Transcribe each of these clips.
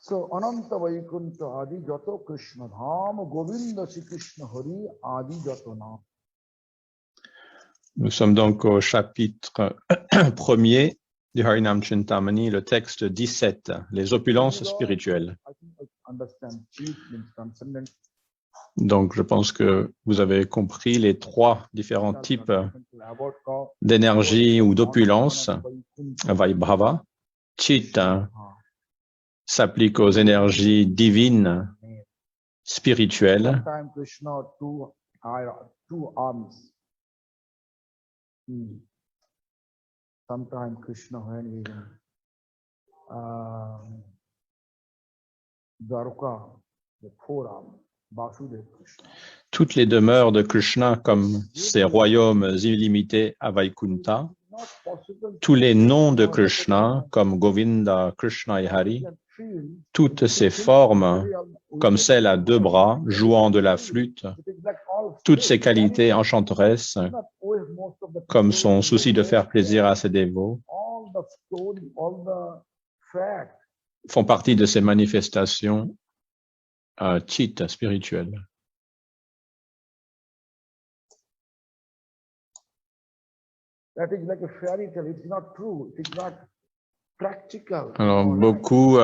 So, Ananta Vaikuntha Adi Jato Krishna Dham Govinda Shri Krishna Hari Adi Jato Nam. Nous sommes donc au chapitre 1er du Harinam Chintamani, le texte 17, les opulences spirituelles. Donc, je pense que vous avez compris les trois différents types d'énergie ou d'opulence. Vaibhava, Chitta s'applique aux énergies divines, spirituelles. Sometimes Krishna when he Dwarka, the forearm, Vasudev Krishna. Toutes les demeures de Krishna comme ses royaumes illimités à Vaikuntha, tous les noms de Krishna comme Govinda, Krishna et Hari, toutes ces formes comme celle à deux bras, jouant de la flûte, toutes ces qualités enchanteresses comme son souci de faire plaisir à ses dévots, font partie de ces manifestations chitta spirituelles. Alors, beaucoup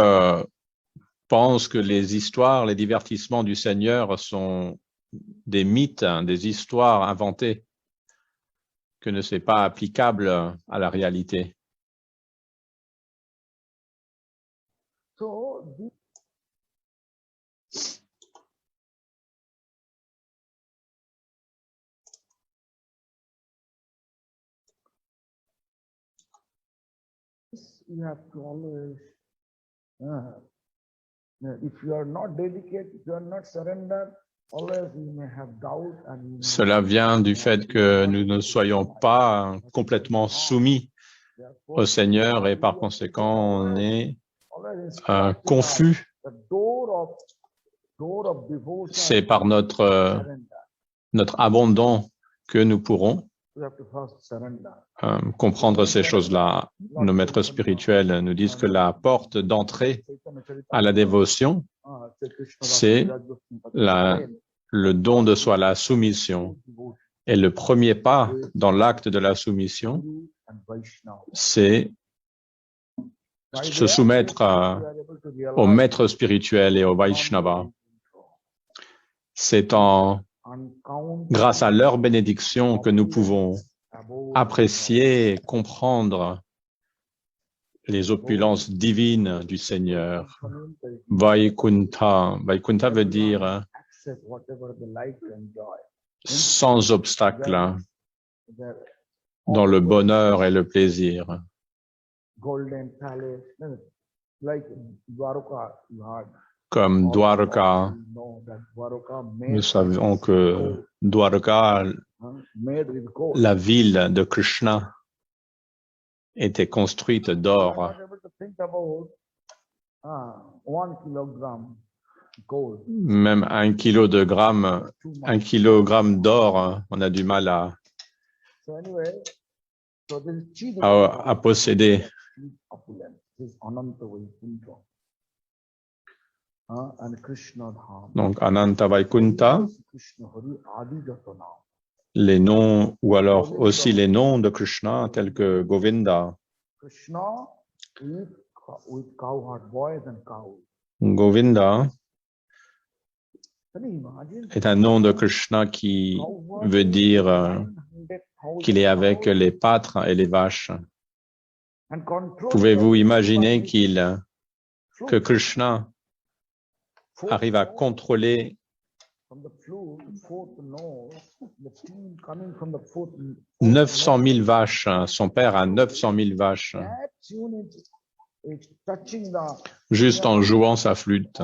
pensent que les histoires, les divertissements du Seigneur sont des mythes, des histoires inventées, que ne c'est pas applicable à la réalité. You have to always, if you are not dedicated, if you are not surrendered, always you may have doubt. Cela vient du fait que nous ne soyons pas complètement soumis au Seigneur et par conséquent on est confus. C'est par notre abandon que nous pourrons comprendre ces choses-là. Nos maîtres spirituels nous disent que la porte d'entrée à la dévotion, c'est le don de soi, la soumission. Et le premier pas dans l'acte de la soumission, c'est se soumettre aux maîtres spirituels et aux Vaishnavas. C'est grâce à leur bénédiction que nous pouvons apprécier, comprendre les opulences divines du Seigneur. Vaikuntha. Vaikuntha veut dire sans obstacle, dans le bonheur et le plaisir. Comme Dwarka, nous savons que Dwarka, la ville de Krishna, était construite d'or. Même un kilogramme d'or, on a du mal à posséder. Donc, Ananta Vaikuntha, les noms, ou alors aussi les noms de Krishna, tels que Govinda. Govinda est un nom de Krishna qui veut dire qu'il est avec les pâtres et les vaches. Pouvez-vous imaginer que Krishna arrive à contrôler 900 000 vaches. Son père a 900 000 vaches. Juste en jouant sa flûte.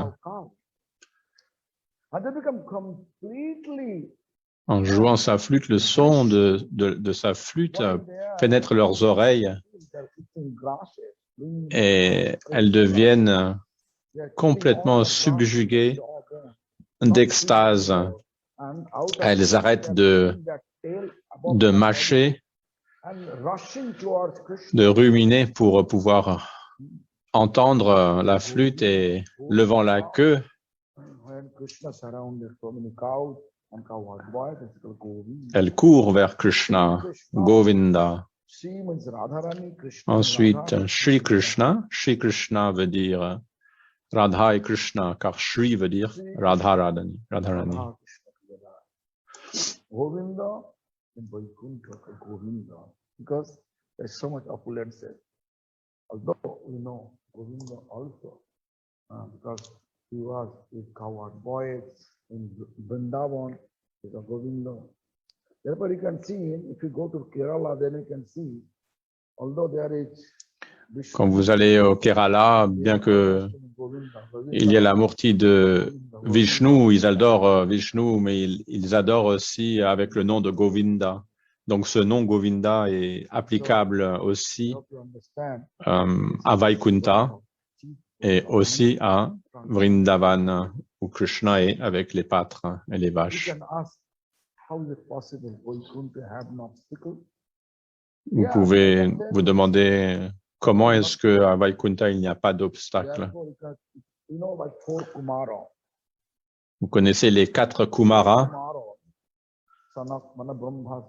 En jouant sa flûte, le son de sa flûte pénètre leurs oreilles et elles deviennent complètement subjuguées d'extase. Elles arrêtent de mâcher, de ruminer pour pouvoir entendre la flûte et levant la queue, When Krishna surrounded so many cows and cow boys, it's called Govinda. elle court vers Krishna, Govinda. Shri means Radharani, Krishna means Ensuite, Radha. Shri Krishna. Shri Krishna veut dire Radha et Krishna, car Shri veut dire Radha Radhani. Radharani. Radha, Krishna together. Govinda in Vaikuntha, Govinda, because there's so much opulence there. Although we know Govinda also, because he was with cowherd boys in Vrindavan, is a Govinda. Therefore, you can see, if you go to Kerala, then you can see, although there is Vishnu, Quand vous allez au Kerala, bien que Govinda, il y a la murti de Vishnu, ils adorent Vishnu, mais ils adorent aussi avec le nom de Govinda. Donc ce nom Govinda est applicable aussi you have to understand, à Vaikuntha et aussi à Vrindavan, où Krishna est avec les pâtres et les you vaches. can ask, how is it possible Vaikuntha have an obstacle? Vous pouvez vous demander comment est-ce qu'à Vaikuntha, il n'y a pas d'obstacle. Therefore, you know, like 4 Kumara. Vous connaissez les 4 Kumaras, Kumara, son of Manabrahma's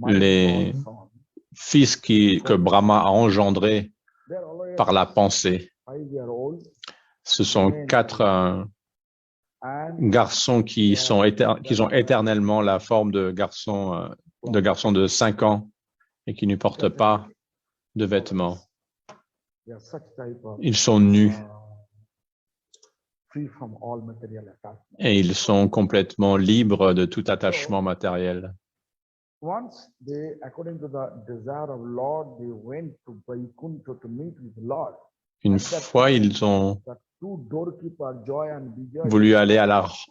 les son. fils que Brahma a engendrés They're always par la pensée. 5-year-old Ce sont 4 and garçons qui ont éternellement la forme de garçons de 5 ans et qui ne portent pas de vêtements. they are such type of Ils sont nus free from all material attachment. et ils sont complètement libres de tout attachement matériel. Once they, according to the desire of Lord, they went to Vaikuntha to meet with the Lord. Une fois, ils ont The 2 doorkeepers, Joy and Vijay, voulu aller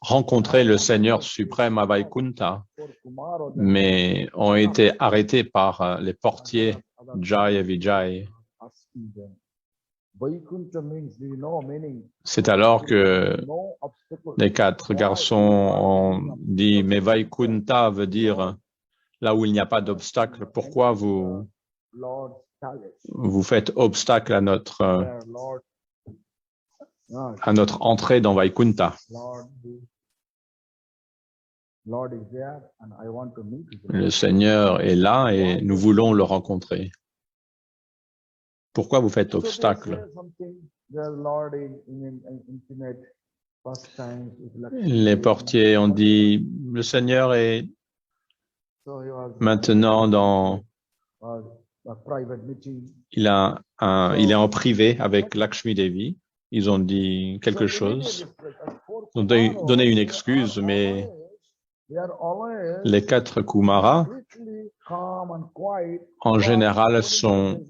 rencontrer le Seigneur suprême à Vaikuntha, 4 Kumara, mais ont été arrêtés par les portiers Jai et Vijay. asking them. Vaikuntha means, do you know meaning? C'est alors que No obstacle. les 4 garçons ont dit, mais Vaikuntha veut dire là où il n'y a pas d'obstacle. Pourquoi Lord's palace. vous faites obstacle à notre Where entrée dans Vaikuntha? Lord is there and I want to meet with Le Seigneur est là et nous voulons le rencontrer. Pourquoi vous faites obstacle? Les portiers ont dit, le Seigneur est maintenant il est en privé avec Lakshmi Devi. Ils ont dit quelque chose. Ils ont donné une excuse, mais les 4 Kumaras, en général, sont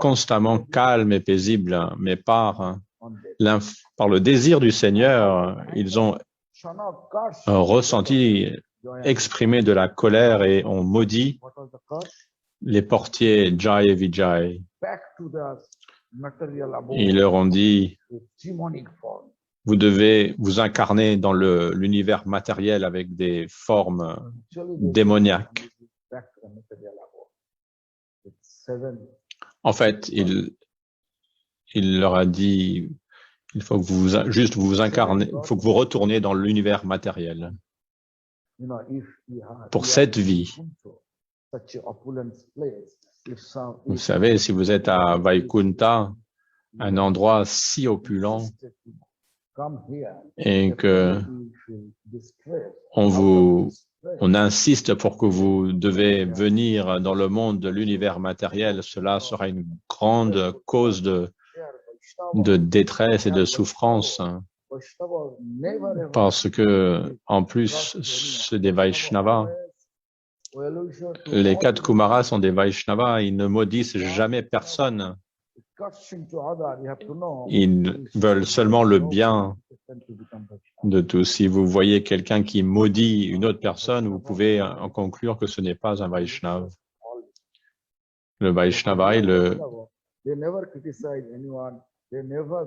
constamment calmes et paisibles, mais par le désir du Seigneur, ils ont ressenti, exprimé de la colère et ont maudit les portiers Jai et Vijay. Ils leur ont dit, vous devez vous incarner dans l'univers matériel avec des formes démoniaques. En fait, il leur a dit, il faut que vous incarnez, il faut que vous retourniez dans l'univers matériel. Pour cette vie, vous savez, si vous êtes à Vaikuntha, un endroit si opulent, et que on insiste pour que vous devez venir dans le monde de l'univers matériel, cela sera une grande cause de détresse et de souffrance, parce que, en plus, c'est des Vaishnavas. Les 4 Kumaras sont des Vaishnavas, ils ne maudissent jamais personne. Ils veulent seulement le bien de tous. Si vous voyez quelqu'un qui maudit une autre personne, vous pouvez en conclure que ce n'est pas un Vaishnava. Le Vaishnava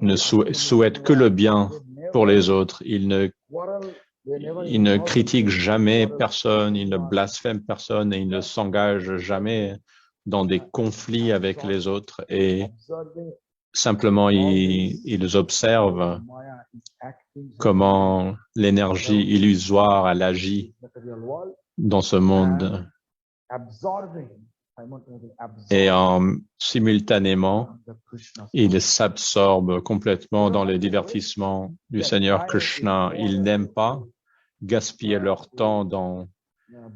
ne souhaite que le bien pour les autres. Il ne critique jamais personne, il ne blasphème personne et il ne s'engage jamais dans des conflits avec les autres. Et simplement ils observent Maya is acting comment l'énergie illusoire elle agit material world dans ce monde absorbing simultaneously et absorbing simultanément the Krishna. ils s'absorbent complètement dans les divertissements du Seigneur Krishna. Ils n'aiment pas gaspiller leur temps dans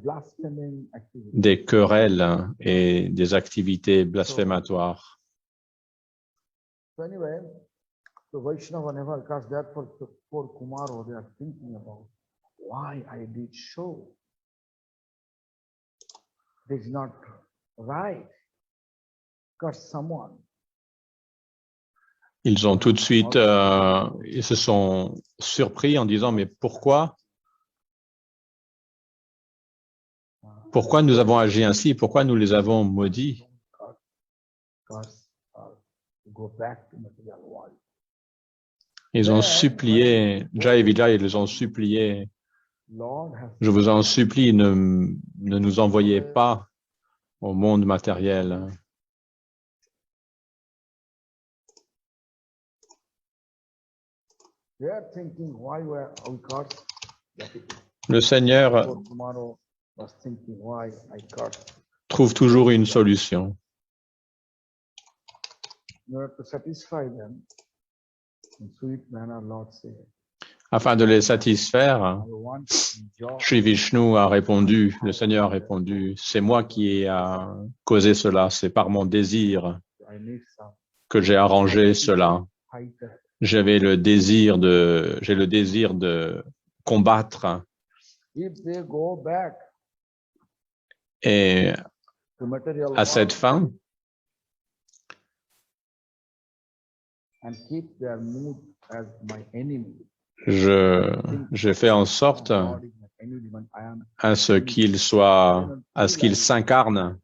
Blaspheming activity. des querelles et des activités blasphématoires. So anyway, the Vaishnava never, because therefore the poor Kumaro, they are thinking about why I did show. This is not right. Because someone. Ils ont tout de suite, ils se sont surpris en disant, mais pourquoi nous avons agi ainsi? Pourquoi nous les avons maudits? Ils ont supplié, Jai Vijay, ils les ont supplié, je vous en supplie, ne nous envoyez pas au monde matériel. Le Seigneur trouve toujours une solution. Afin de les satisfaire, Sri Vishnu a répondu, le Seigneur a répondu, c'est moi qui ai causé cela, c'est par mon désir que j'ai arrangé cela. J'ai le désir de combattre. Et à cette fin, j'ai fait en sorte à ce qu'ils s'incarnent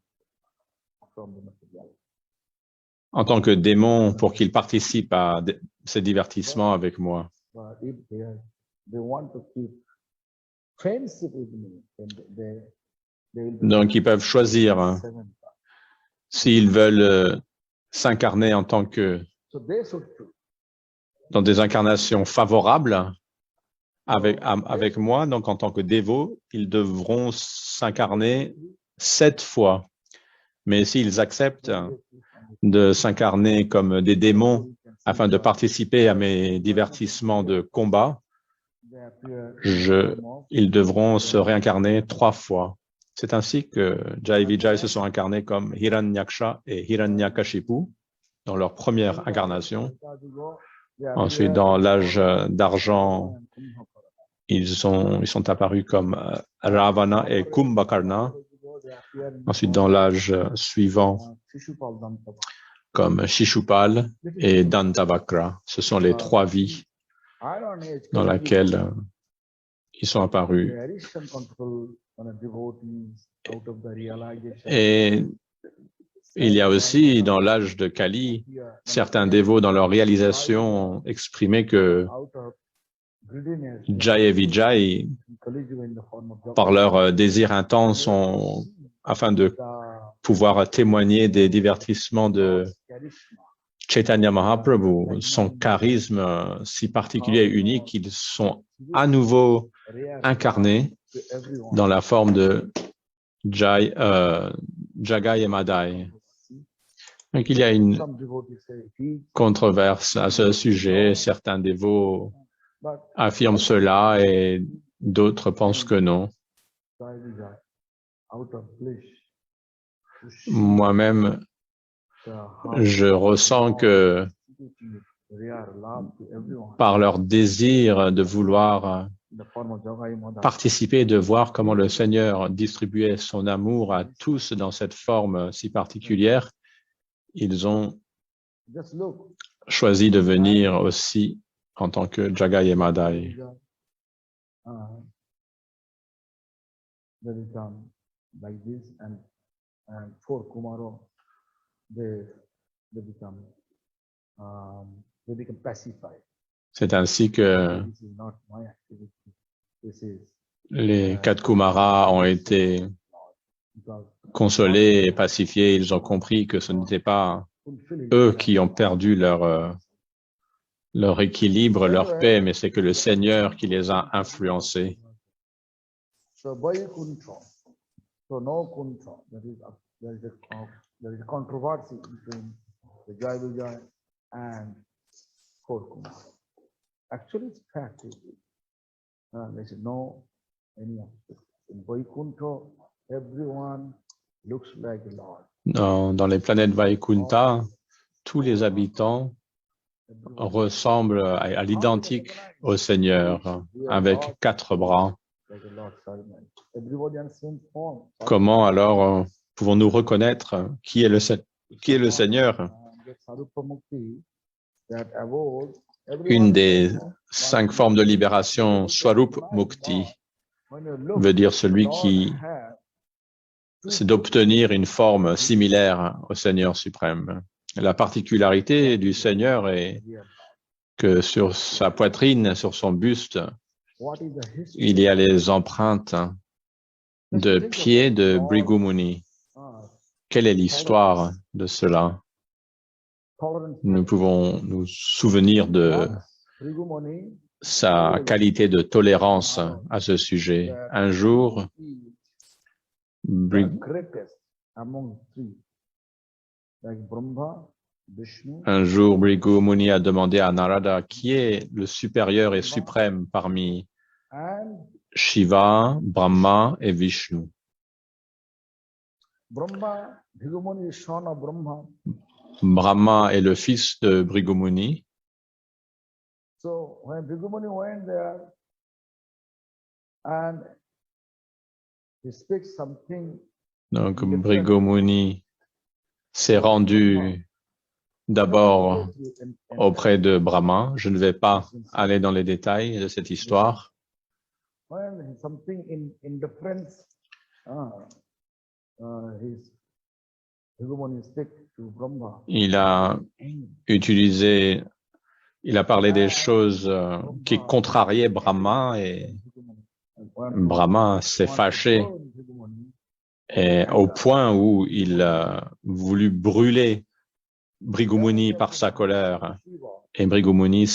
en tant que démons pour qu'ils participent à ces divertissements avec moi. Donc, ils peuvent choisir s'ils veulent s'incarner en tant que dans des incarnations favorables avec moi, donc en tant que dévots, ils devront s'incarner 7 fois. Mais s'ils acceptent de s'incarner comme des démons afin de participer à mes divertissements de combat, ils devront se réincarner 3 fois. C'est ainsi que Jai Vijay se sont incarnés comme Hiranyaksha et Hiranyakashipu dans leur première incarnation. Ensuite, dans l'âge d'argent, ils sont apparus comme Ravana et Kumbhakarna. Ensuite, dans l'âge suivant, comme Shishupal et Dantavakra. Ce sont les 3 vies dans lesquelles ils sont apparus. Et il y a aussi, dans l'âge de Kali, certains dévots dans leur réalisation ont exprimé que Jai et Vijay, par leur désir intense, afin de pouvoir témoigner des divertissements de Chaitanya Mahaprabhu, son charisme si particulier et unique, ils sont à nouveau incarnés dans la forme de Jagai et Madai. Donc, il y a une controverse à ce sujet. Certains dévots affirment cela et d'autres pensent que non. Moi-même, je ressens que par leur désir de vouloir participer, de voir comment le Seigneur distribuait son amour à tous dans cette forme si particulière, ils ont choisi de venir aussi en tant que Jagai et Madai. C'est ainsi que les 4 Kumaras ont été consolés et pacifiés. Ils ont compris que ce n'était pas eux qui ont perdu leur équilibre, leur paix, mais c'est que le Seigneur qui les a influencés. So Vaikuntha. So no Kuntha. There is a controversy between the Jai Vijay and Korkuntha. Actually, it's fact. There is no any of it. In Vaikuntha, everyone looks like the Lord. Dans les planètes Vaikunta, tous les habitants ressemblent à l'identique au Seigneur, avec 4 bras. Comment alors pouvons-nous reconnaître qui est le Seigneur? Une des 5 formes de libération, Swarup Mukti, veut dire celui qui c'est d'obtenir une forme similaire au Seigneur suprême. La particularité du Seigneur est que sur sa poitrine, sur son buste, il y a les empreintes de pieds de Bhrigu Muni. Quelle est l'histoire de cela? Nous pouvons nous souvenir de sa qualité de tolérance à ce sujet. Un jour, Bhrigu Muni a demandé à Narada qui est le supérieur et suprême parmi Shiva, Brahma et Vishnu. Brahma est le fils de Bhrigu Muni. Donc Bhrigu Muni s'est rendu d'abord auprès de Brahma. Je ne vais pas aller dans les détails de cette histoire. Il a parlé des choses qui contrariaient Brahma et Brahma s'est fâché et au point où il a voulu brûler Bhrigu Muni par sa colère. Et Bhrigu Muni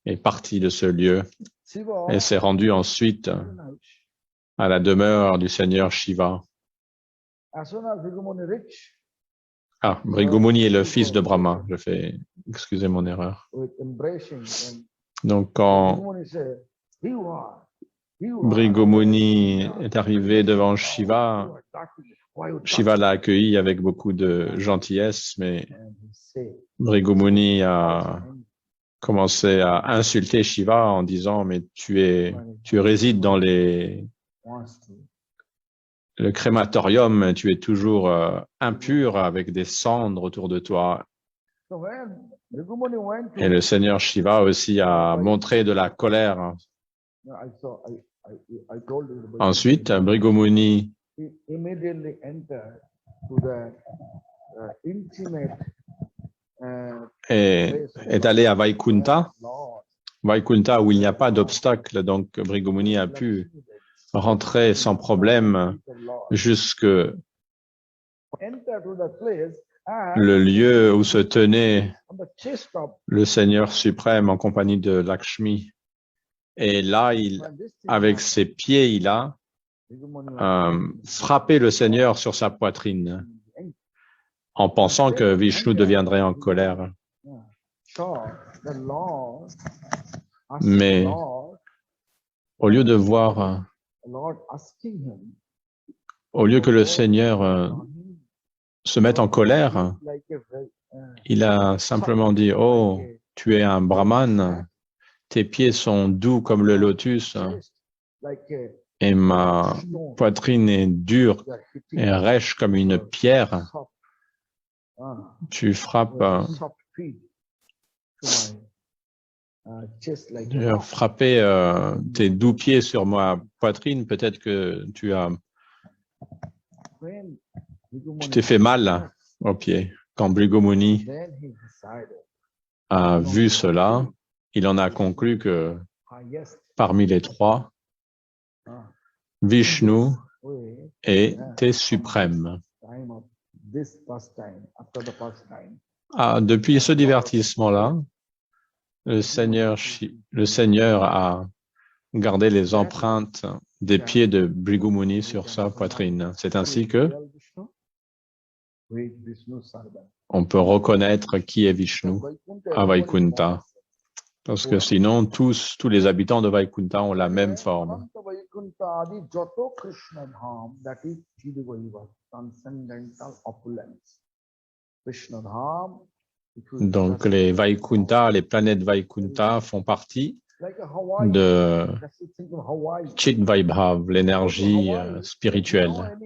est parti de ce lieu et s'est rendu ensuite à la demeure du Seigneur Shiva. Bhrigu Muni est le fils de Brahma. Excusez mon erreur. Donc, quand Bhrigu Muni est arrivé devant Shiva, Shiva l'a accueilli avec beaucoup de gentillesse, mais Bhrigu Muni a commencé à insulter Shiva en disant « Mais tu résides dans le crématorium, tu es toujours impur avec des cendres autour de toi. » Et le Seigneur Shiva aussi a montré de la colère. Ensuite, Bhrigu Muni est allé à Vaikunta où il n'y a pas d'obstacle, donc Bhrigu Muni a pu rentrer sans problème jusque le lieu où se tenait le Seigneur suprême en compagnie de Lakshmi. Et là, avec ses pieds, il a frappé le Seigneur sur sa poitrine en pensant que Vishnu deviendrait en colère. Mais au lieu que le Seigneur se mette en colère, il a simplement dit « Oh, tu es un brahman, tes pieds sont doux comme le lotus et ma poitrine est dure et rêche comme une pierre. Tu frappes, tu as frappé tes doux pieds sur ma poitrine, peut-être que tu t'es fait mal aux pieds. » Quand Bhrigu Muni a vu cela, il en a conclu que parmi les 3, Vishnu était suprême. this pastime, after the pastime, Depuis ce divertissement-là, le Seigneur a gardé les empreintes des pieds de Bhrigu Muni sur sa poitrine. C'est ainsi que on peut reconnaître qui est Vishnu à Vaikunta. Parce que sinon, tous les habitants de Vaikunta ont la même forme. Donc, les Vaikunta, les planètes Vaikunta font partie de Chit Vaibhav, l'énergie spirituelle.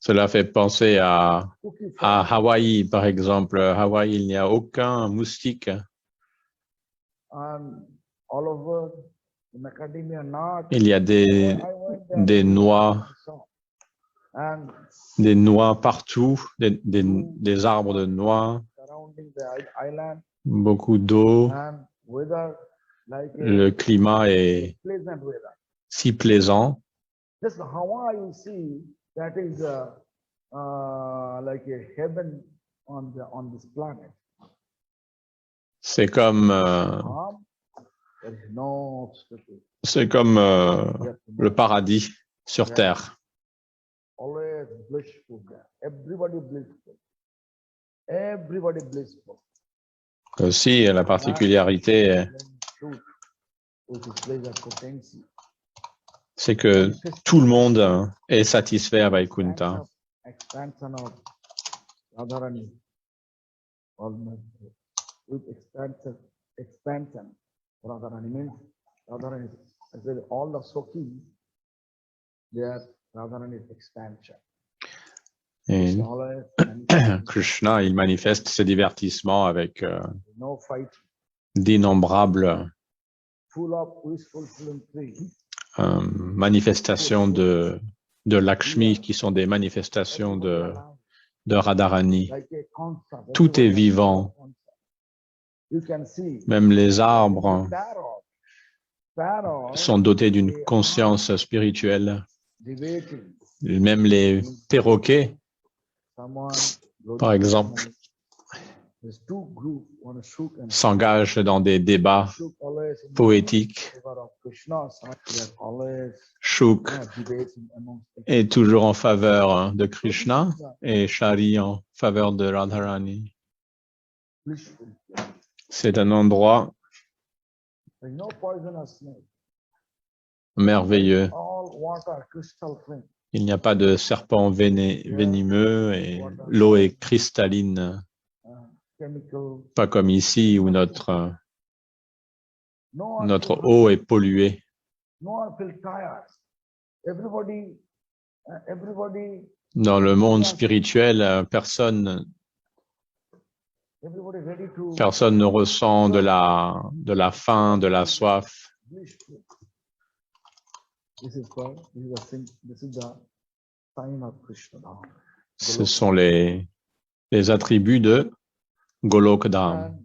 Cela fait penser à Hawaï, par exemple. À Hawaï, il n'y a aucun moustique. Il y a des noix partout, des arbres de noix, beaucoup d'eau. Le climat est si plaisant. C'est comme le paradis sur terre. Aussi, la particularité, c'est que tout le monde est satisfait à Vaikunta. Et Krishna, il manifeste ses divertissements avec d'innombrables manifestations de Lakshmi qui sont des manifestations de Radharani. Tout est vivant. Même les arbres sont dotés d'une conscience spirituelle. Même les perroquets, par exemple, s'engagent dans des débats poétiques. Shuk est toujours en faveur de Krishna et Shari en faveur de Radharani. C'est un endroit merveilleux. Il n'y a pas de serpent venimeux et l'eau est cristalline, pas comme ici où notre eau est polluée. Dans le monde spirituel, personne ne ressent de la faim, de la soif. Ce sont les attributs de Golokdham,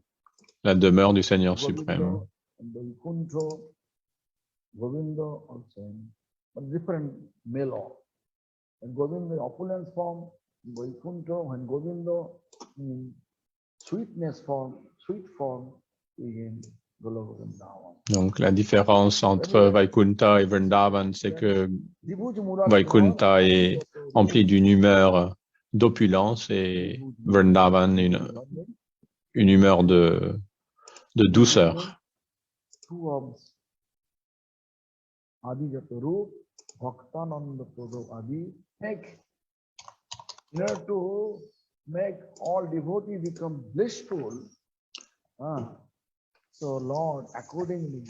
la demeure du Seigneur suprême. Donc, la différence entre Vaikunta et Vrindavan, c'est que Vaikunta est empli d'une humeur d'opulence et Vrindavan une humeur de douceur. Make all devotees become blissful. So Lord, accordingly,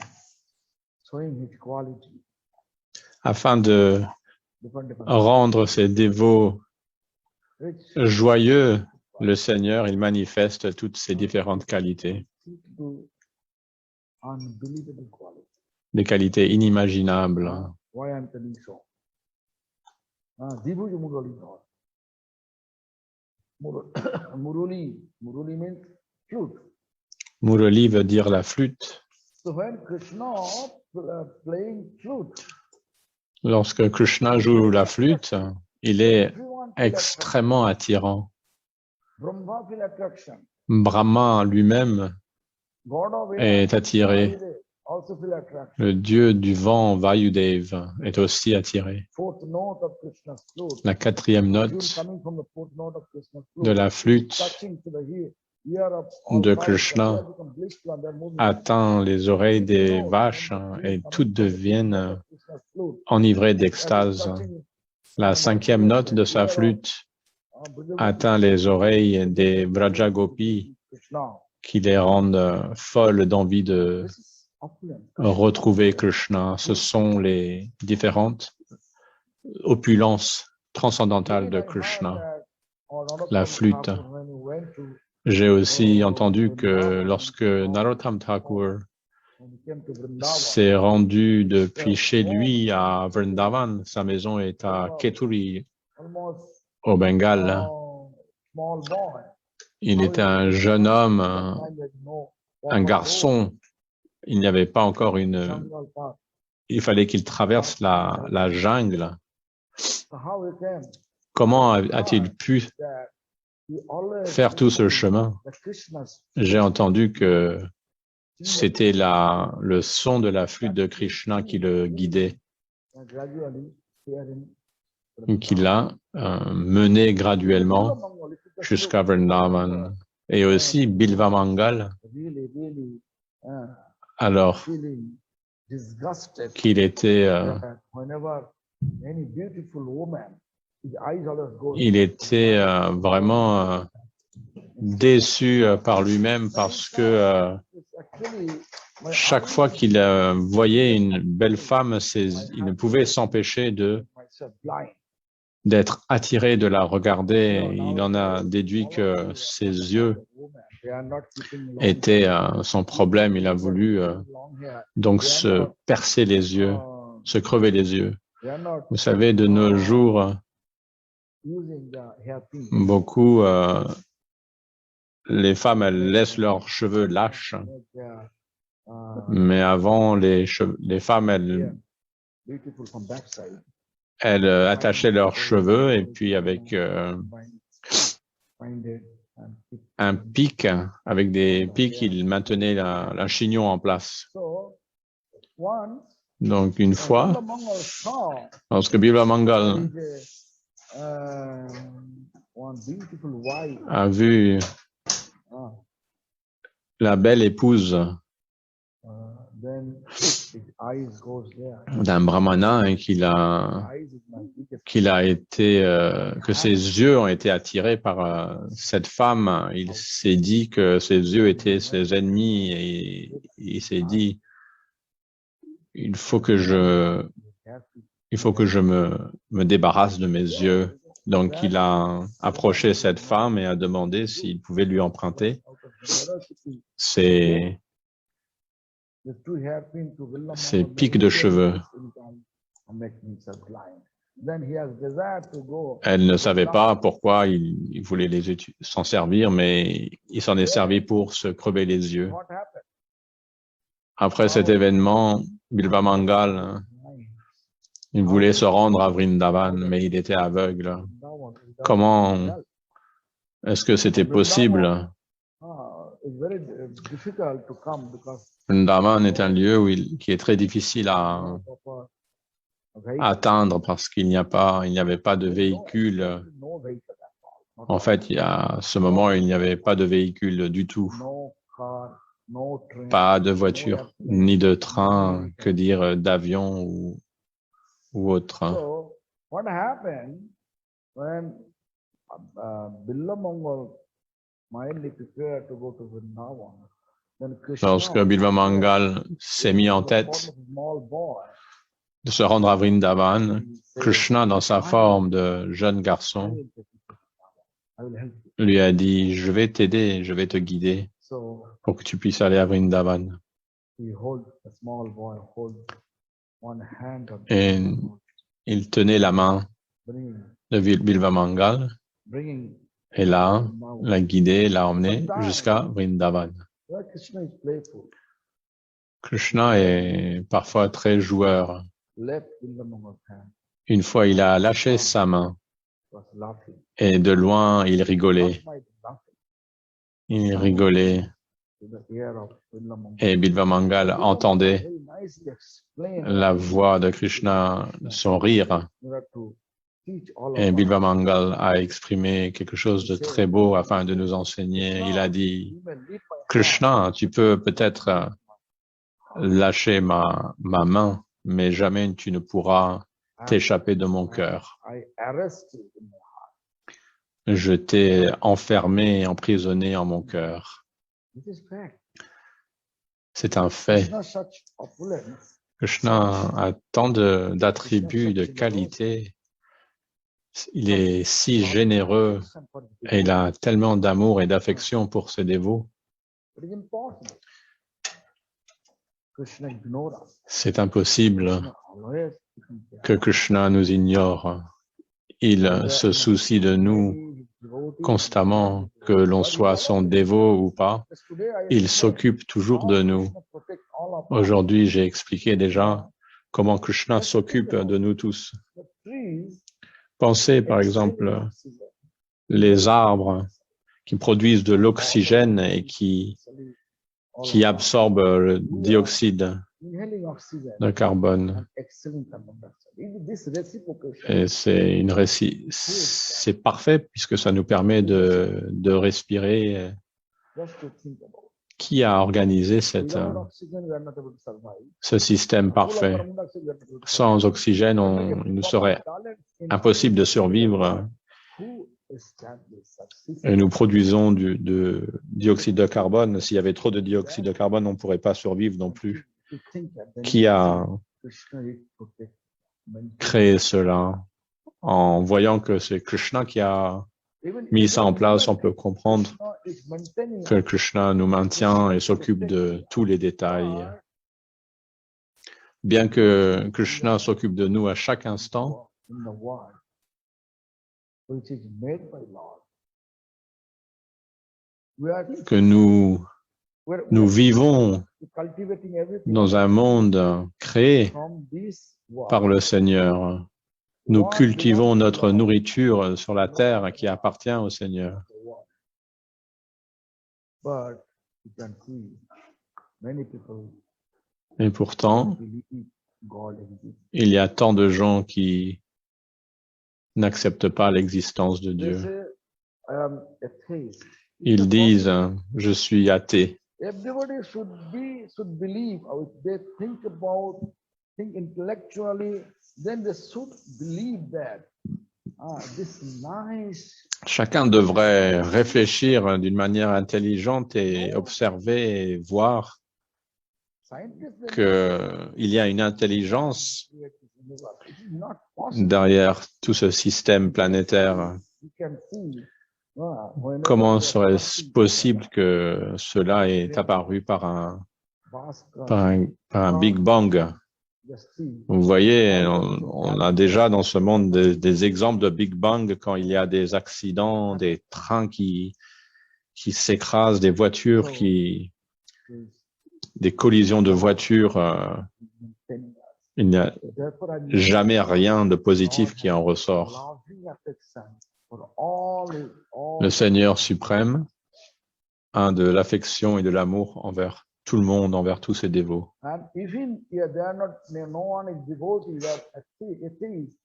showing his quality. Afin de rendre ses dévots joyeux, le Seigneur, il manifeste toutes ces différentes qualités. Des qualités inimaginables. Why I'm telling so? Murali means flute. Murali veut dire la flûte. So when Krishna playing flute, Lorsque Krishna joue la flûte, il est Everyone feel attraction. extrêmement attirant. Brahma feel attraction. Brahma lui-même God of air, est attiré. Vayudev, also feel attraction. Le dieu du vent, Vayudev, est aussi attiré. Fourth note of Krishna's flute. La quatrième Tune note coming from the fourth note of Krishna's de flute. la flûte Touching to the ear of all de cows, Krishna they have become blissful and they're moving. atteint les oreilles des vaches et toutes deviennent enivrées d'extase. La cinquième note de sa flûte atteint les oreilles des Vrajagopis qui les rendent folles d'envie de retrouver Krishna. Ce sont les différentes opulences transcendantales de Krishna. La flûte. J'ai aussi entendu que lorsque Narottam Thakur s'est rendu depuis chez lui à Vrindavan, sa maison est à Keturi, au Bengale. Il était un jeune homme, un garçon. Il n'y avait pas encore il fallait qu'il traverse la jungle. Comment a-t-il pu faire tout ce chemin? J'ai entendu que c'était le son de la flûte de Krishna qui le guidait, qui l'a mené graduellement jusqu'à Vrindavan. Et aussi Bilva Mangal, alors qu'il était vraiment déçu par lui-même parce que chaque fois qu'il voyait une belle femme, il ne pouvait s'empêcher d'être attiré de la regarder. Il en a déduit que ses yeux étaient son problème. Il a voulu donc se percer les yeux, se crever les yeux. Vous savez, de nos jours, beaucoup, les femmes, elles laissent leurs cheveux lâches. Mais avant, les femmes, elles attachaient leurs cheveux et puis avec un pic, avec des pics, ils maintenaient un chignon en place. Donc, une fois, lorsque Bilva Mangal a vu la belle épouse d'un brahmana et que ses yeux ont été attirés par cette femme, il s'est dit que ses yeux étaient ses ennemis et il s'est dit il faut que je me débarrasse de mes yeux. Donc il a approché cette femme et a demandé s'il pouvait lui emprunter ses pics de cheveux. Elle ne savait pas pourquoi il voulait s'en servir, mais il s'en est servi pour se crever les yeux. Après cet événement, Bilva Mangal, il voulait se rendre à Vrindavan, mais il était aveugle. Comment est-ce que c'était possible? Vrindavan est un lieu qui est très difficile à atteindre parce qu'il n'y avait pas de véhicule. En fait, à ce moment, il n'y avait pas de véhicule du tout. Pas de voiture, ni de train, que dire d'avion ou autre. Lorsque Bilva Mangal s'est mis en tête de se rendre à Vrindavan, Krishna, dans sa forme de jeune garçon, lui a dit « Je vais t'aider, je vais te guider pour que tu puisses aller à Vrindavan. » Et il tenait la main de Bilva Mangal et l'a guidé, l'a emmené jusqu'à Vrindavan. Krishna est parfois très joueur. left Bilvamangal's hand, Une fois, il a lâché sa main was laughing. et de loin, il rigolait. Not my laughing Il rigolait to the ear of Bilvamangal. et Bilva Mangal entendait Very nicely explain la voix de Krishna, son rire. in order to teach all Et of Bilva us. Mangal a exprimé quelque chose de très beau afin de nous enseigner. Il a dit, You may lead my hand, Krishna, tu peux peut-être lâcher ma main, mais jamais tu ne pourras t'échapper de mon cœur. I arrest you in my heart. Je t'ai enfermé, emprisonné en mon cœur. This is fact. C'est un fait. Krishna such opulence. Krishna a tant d'attributs, de qualités. Il est si généreux et il a tellement d'amour et d'affection pour ses dévots. It is impossible. Krishna ignore us. C'est impossible Krishna always que Krishna nous ignore. Il se soucie de nous constamment, que l'on soit son dévot ou pas. Il s'occupe toujours de nous. Aujourd'hui, j'ai expliqué déjà comment Krishna s'occupe de nous tous. Pensez par exemple les arbres qui produisent de l'oxygène et qui absorbent le dioxyde de carbone. Et c'est parfait puisque ça nous permet de respirer. Qui a organisé ce système parfait? Sans oxygène, il nous serait impossible de survivre. Et nous produisons du dioxyde de carbone. S'il y avait trop de dioxyde de carbone, on ne pourrait pas survivre non plus. Qui a créé cela? En voyant que c'est Krishna qui a mis ça en place, on peut comprendre que Krishna nous maintient et s'occupe de tous les détails. Bien que Krishna s'occupe de nous à chaque instant, que nous vivons dans un monde créé par le Seigneur. Nous cultivons notre nourriture sur la terre qui appartient au Seigneur. Et pourtant, il y a tant de gens qui n'acceptent pas l'existence de Dieu. Ils disent, je suis athée. Everybody should believe. They think intellectually, then they should believe that this nice. Chacun devrait réfléchir d'une manière intelligente et observer et voir qu'il y a une intelligence derrière tout ce système planétaire. Comment serait-ce possible que cela est apparu par un Big Bang? Vous voyez, on a déjà dans ce monde des exemples de Big Bang quand il y a des accidents, des trains qui s'écrasent, des voitures des collisions de voitures. Il n'y a jamais rien de positif qui en ressort. Le Seigneur suprême a de l'affection et de l'amour envers tout le monde, envers tous ses dévots.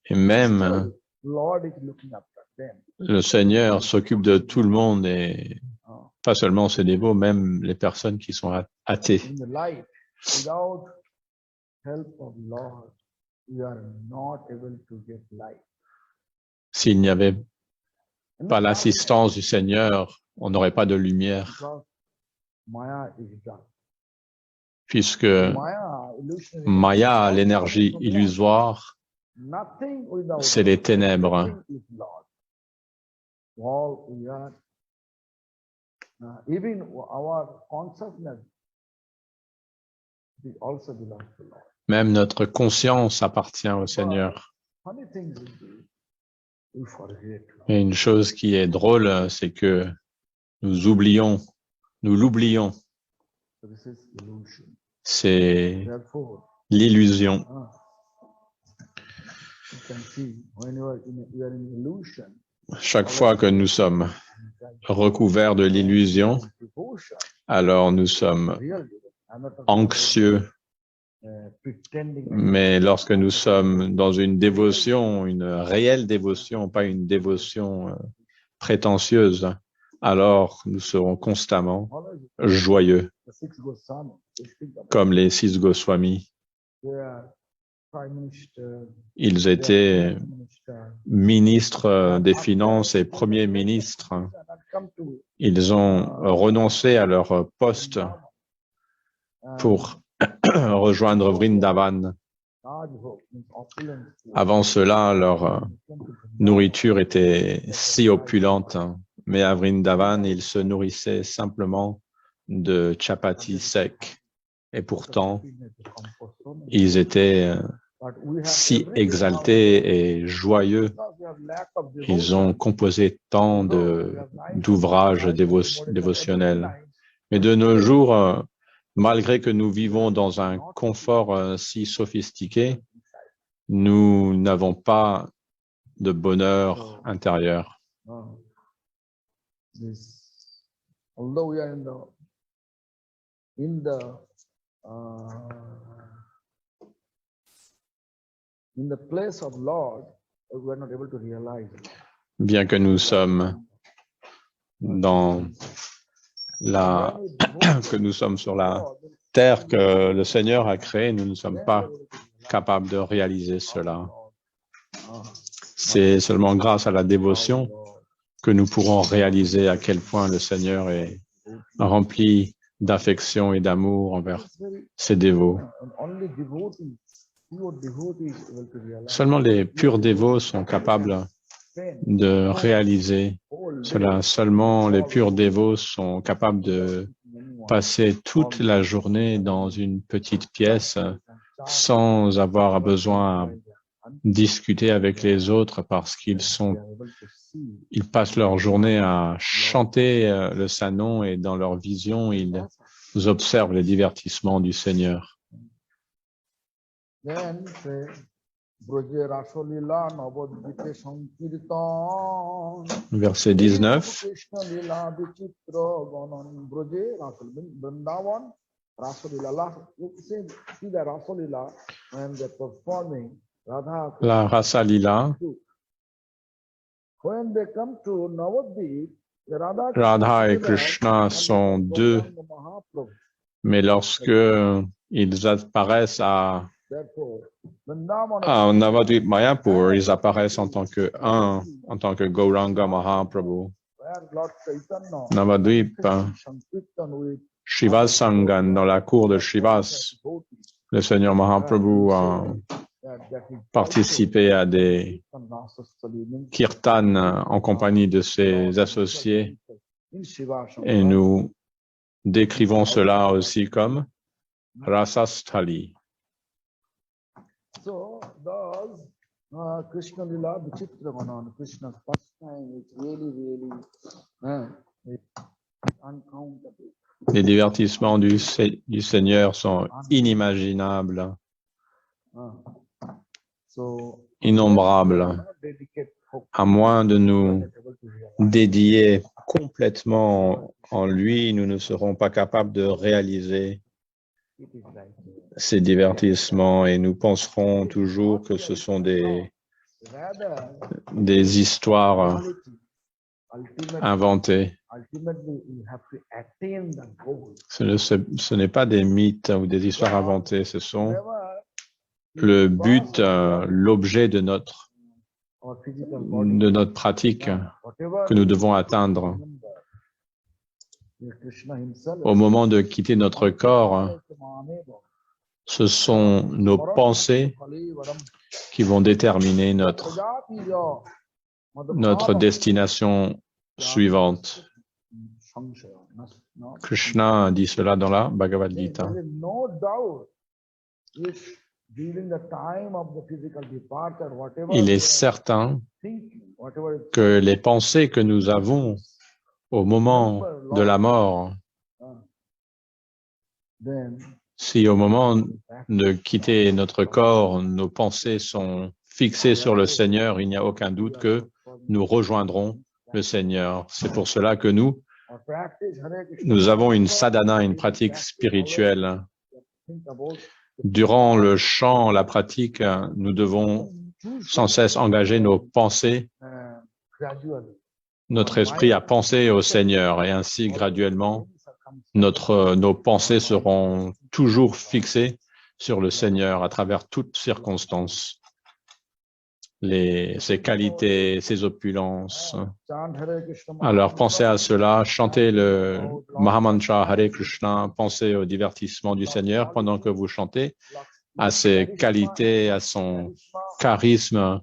Et même le Seigneur s'occupe de tout le monde et pas seulement ses dévots, même les personnes qui sont athées. S'il n'y avait pas l'assistance du Seigneur, on n'aurait pas de lumière. Puisque Maya, l'énergie illusoire, c'est les ténèbres. Même notre conscience appartient au Seigneur. Et une chose qui est drôle, c'est que nous l'oublions. C'est l'illusion. You can see when you are in illusion, Chaque fois que nous sommes recouverts de l'illusion, devotion, alors nous sommes real devotion. I'm not talking anxieux. about, pretending. Mais lorsque nous sommes dans une dévotion, une réelle dévotion, pas une dévotion prétentieuse, alors nous serons constamment joyeux, The six Goswami, they speak about comme les 6 Goswamis. their prime minister, Ils their étaient finance minister, ministres des Finances et premiers ministres. and come to Ils ont renoncé à leur poste pour rejoindre Vrindavan. Avant cela, leur nourriture était si opulente, mais à Vrindavan, ils se nourrissaient simplement de chapati sec. Et pourtant, ils étaient si exaltés et joyeux. Ils ont composé tant d'ouvrages dévotionnels. Mais de nos jours, malgré que nous vivons dans un confort si sophistiqué, nous n'avons pas de bonheur intérieur. Although we are in the place of Lord, we are not able to realize it. Bien que nous sommes que nous sommes sur la terre que le Seigneur a créée, nous ne sommes pas capables de réaliser cela. C'est seulement grâce à la dévotion que nous pourrons réaliser à quel point le Seigneur est rempli d'affection et d'amour envers ses dévots. Seulement les purs dévots sont capables de réaliser cela. Seulement les purs dévots sont capables de passer toute la journée dans une petite pièce sans avoir besoin à discuter avec les autres parce qu'ils passent leur journée à chanter le Saint-Nom et dans leur vision, ils observent les divertissements du Seigneur. Verset 19. La Rasa Lila, Radha et Krishna sont deux, mais lorsque ils apparaissent à Navadvip Mayapur, ils apparaissent en tant que un, en tant que Gauranga Mahaprabhu. Navadvip, Shivas Sangan, dans la cour de Shivas, le Seigneur Mahaprabhu a participé à des kirtans en compagnie de ses associés et nous décrivons cela aussi comme Rasasthali. So, thus, Krishna Lila, Vichitra Ganan, Krishna's pastime is really uncountable. Les divertissements du Seigneur sont inimaginables, innombrables. À moins de nous dédier complètement en lui, nous ne serons pas capables de réaliser ces divertissements et nous penserons toujours que ce sont des histoires inventées. Ce n'est pas des mythes ou des histoires inventées, ce sont le but, l'objet de notre pratique que nous devons atteindre. Au moment de quitter notre corps, ce sont nos pensées qui vont déterminer notre destination suivante. Krishna dit cela dans la Bhagavad Gita. Il est certain que les pensées que nous avons au moment de la mort, si au moment de quitter notre corps, nos pensées sont fixés sur le Seigneur, il n'y a aucun doute que nous rejoindrons le Seigneur. C'est pour cela que nous avons une sadhana, une pratique spirituelle. Durant le chant, la pratique, nous devons sans cesse engager nos pensées, notre esprit à penser au Seigneur, et ainsi graduellement, nos pensées seront toujours fixées sur le Seigneur à travers toutes circonstances, ses qualités, ses opulences. Alors pensez à cela, chantez le Mahamantra Hare Krishna, pensez au divertissement du Seigneur pendant que vous chantez, à ses qualités, à son charisme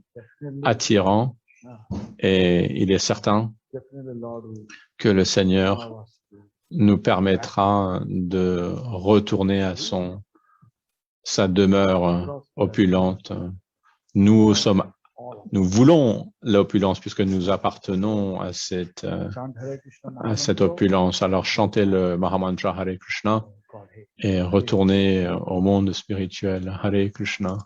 attirant, et il est certain que le Seigneur nous permettra de retourner à sa demeure opulente. Nous voulons l'opulence puisque nous appartenons à cette opulence. Alors chantez le Mahamantra Hare Krishna et retournez au monde spirituel. Hare Krishna.